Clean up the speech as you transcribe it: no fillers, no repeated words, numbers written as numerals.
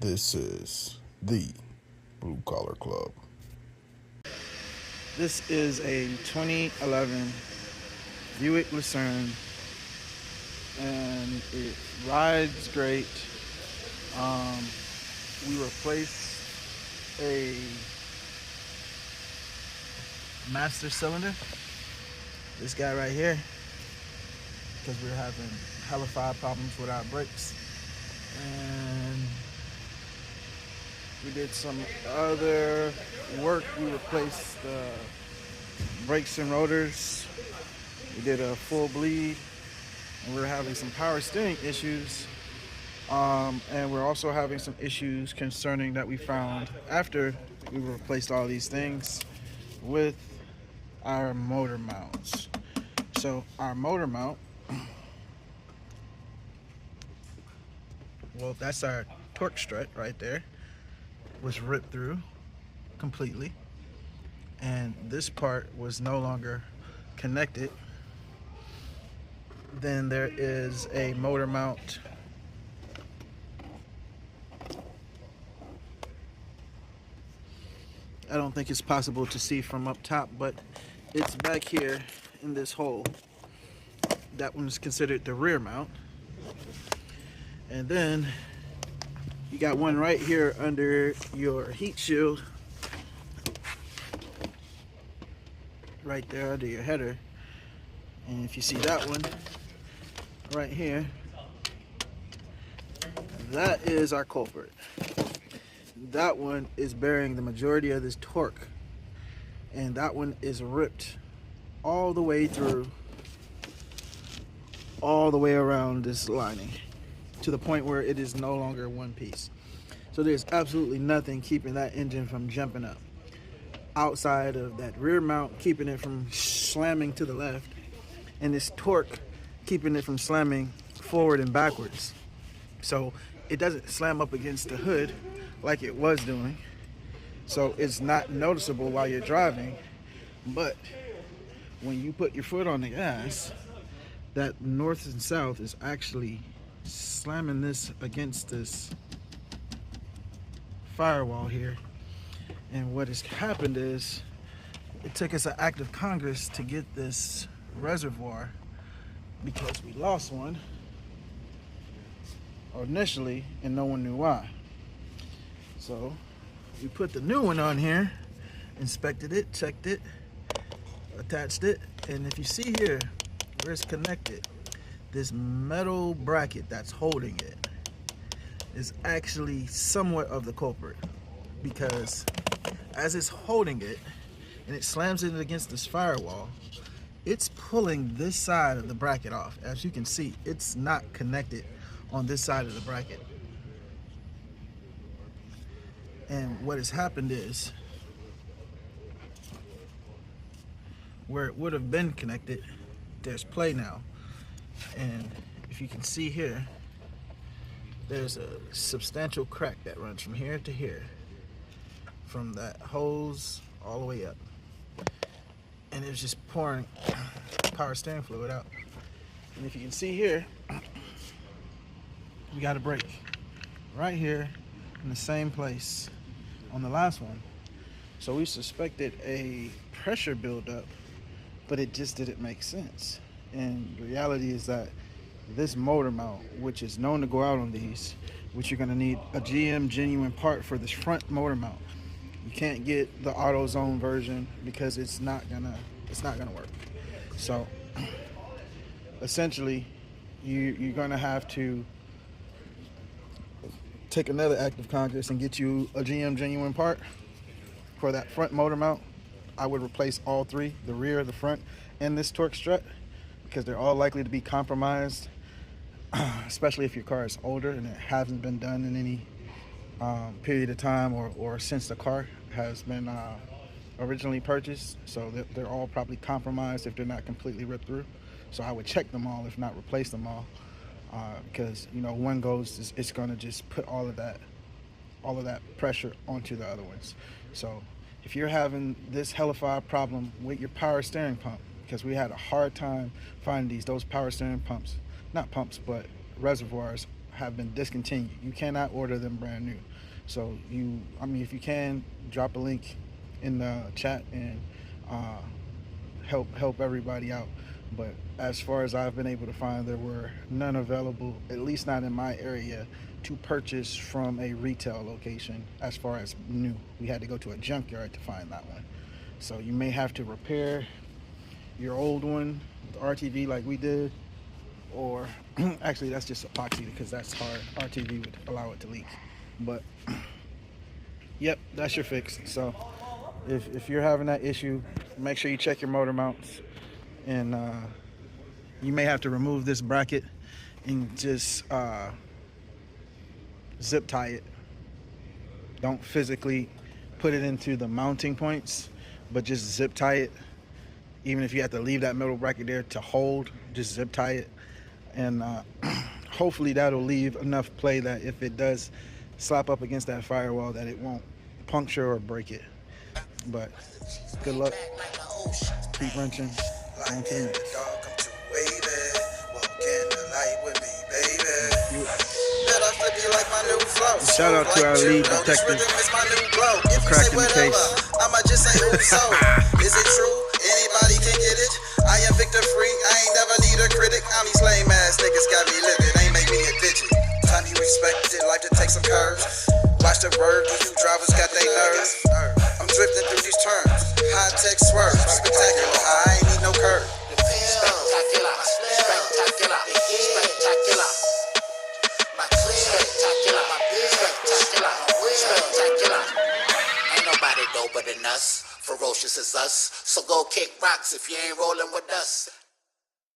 This is the Blue Collar Club. This is a 2011 Buick Lucerne, and it rides great. Um, we replaced a master cylinder, this guy right here, because we were having hella fire problems with our brakes. And we did some other work. We replaced the brakes and rotors. We did a full bleed, and we were having some power steering issues. And we're also having some issues concerning that we found after we replaced all these things with our motor mounts. So our motor mount, well, that's our torque strut right there, was ripped through completely, and this part was no longer connected. Then there is a motor mount I don't think it's possible to see from up top, but it's back here in this hole. That one's considered the rear mount. And then you got one right here under your heat shield, right there under your header. And if you see that one right here, that is our culprit. That one is bearing the majority of this torque, and that one is ripped all the way through, all the way around this lining, to the point where it is no longer one piece. So there's absolutely nothing keeping that engine from jumping up outside of that rear mount, keeping it from slamming to the left, and this torque keeping it from slamming forward and backwards. So it doesn't slam up against the hood like it was doing, so it's not noticeable while you're driving. But when you put your foot on the gas, that north and south is actually slamming this against this firewall here. And what has happened is, it took us an act of Congress to get this reservoir, because we lost one initially and no one knew why. So we put the new one on here, inspected it, checked it, attached it, and if you see here where it's connected, this metal bracket that's holding it is actually somewhat of the culprit, because as it's holding it and it slams it against this firewall, it's pulling this side of the bracket off. As you can see, it's not connected on this side of the bracket. And what has happened is, where it would have been connected, there's play now. And if you can see here, there's a substantial crack that runs from here to here, from that hose all the way up. And it's just pouring power steering fluid out. And if you can see here, we got a break right here in the same place on the last one. So we suspected a pressure buildup, but it just didn't make sense. And the reality is that this motor mount, which is known to go out on these, which you're going to need a GM genuine part for this front motor mount. You can't get the AutoZone version because it's not gonna work. So essentially, you're gonna have to take another act of Congress and get you a GM genuine part for that front motor mount. I would replace all three: the rear, the front, and this torque strut, because they're all likely to be compromised, especially if your car is older and it hasn't been done in any period of time or since the car has been originally purchased. So they're all probably compromised if they're not completely ripped through. So I would check them all, if not replace them all, because one goes, it's going to just put all of that pressure onto the other ones. So if you're having this hellified problem with your power steering pump, because we had a hard time finding those power steering pumps, not pumps, but reservoirs have been discontinued. You cannot order them brand new. So if you can, drop a link in the chat and uh, help everybody out. But as far as I've been able to find, there were none available, at least not in my area, to purchase from a retail location. As far as new, we had to go to a junkyard to find that one. So you may have to repair your old one with RTV like we did, or actually that's just epoxy because that's hard. RTV would allow it to leak. But yep, that's your fix. So if you're having that issue, make sure you check your motor mounts, and you may have to remove this bracket and just zip tie it. Don't physically put it into the mounting points, but just zip tie it. Even if you have to leave that metal bracket there to hold, just zip tie it. And hopefully that'll leave enough play that if it does slap up against that firewall, that it won't puncture or break it. But good luck. Keep wrenching. On to the next. Shout out to our lead detective for cracking the case. I'ma just say who's so. Is it true? Anybody can get it. I am Victor Free. I ain't never need a critic. I'm these lame ass niggas got me living. Ain't make me a digit. Time you respect it, like to take some curves. Watch the word, these new drivers got they nerves. I'm drifting through these turns. High tech swerve, spectacular. I ain't need no curve. Spectacular, spectacular, spectacular. My spectacular, spectacular, spectacular. Ain't nobody doper than us. Ferocious as us. So go kick rocks if you ain't rolling with us.